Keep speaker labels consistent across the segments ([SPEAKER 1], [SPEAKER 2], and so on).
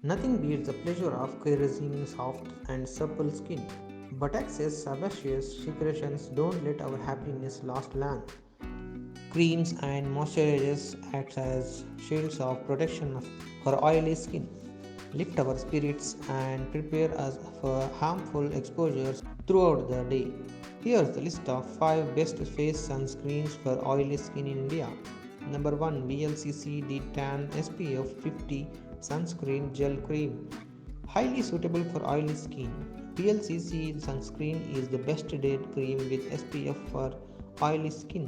[SPEAKER 1] Nothing beats the pleasure of caressing soft and supple skin. But excess sebaceous secretions don't let our happiness last long. Creams and moisturizers act as shields of protection for oily skin, lift our spirits, and prepare us for harmful exposures throughout the day. Here's the list of 5 best face sunscreens for oily skin in India. Number 1, BLCC D-Tan SPF 50 Sunscreen Gel Cream. Highly suitable for oily skin. BLCC sunscreen is the best day cream with SPF for oily skin.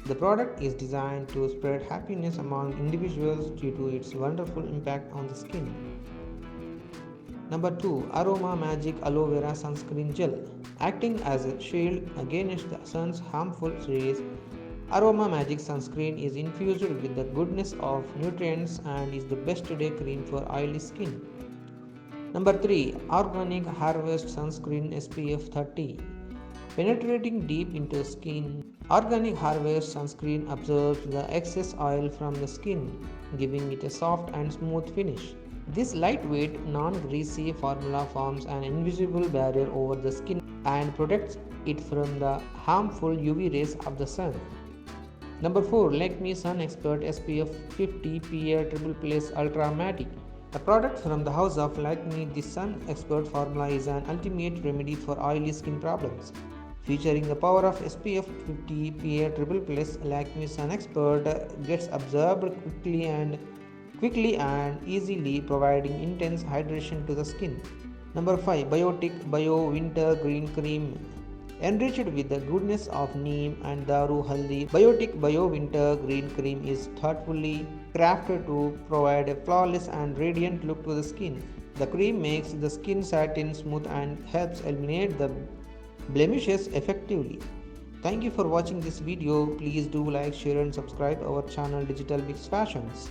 [SPEAKER 1] The product is designed to spread happiness among individuals due to its wonderful impact on the skin. Number 2, Aroma Magic Aloe Vera Sunscreen Gel. Acting as a shield against the sun's harmful rays, Aroma Magic Sunscreen is infused with the goodness of nutrients and is the best day cream for oily skin. Number 3, Organic Harvest Sunscreen SPF 30. Penetrating deep into skin, Organic Harvest sunscreen absorbs the excess oil from the skin, giving it a soft and smooth finish. This lightweight, non-greasy formula forms an invisible barrier over the skin and protects it from the harmful UV rays of the sun. Number 4, Lakme Sun Expert SPF 50 PA Triple Plus Ultra Matte. A product from the house of Lakme, the Sun Expert formula is an ultimate remedy for oily skin problems. Featuring the power of SPF 50 PA Triple Plus, Lakme Sun Expert gets absorbed quickly and easily, providing intense hydration to the skin. Number 5, Biotic Bio Winter Green Cream. Enriched with the goodness of neem and daru haldi, Biotic Bio Winter Green Cream is thoughtfully crafted to provide a flawless and radiant look to the skin. The cream makes the skin satin smooth and helps eliminate the blemishes effectively. Thank you for watching this video. Please do like, share and subscribe our channel DigitalBix Fashions.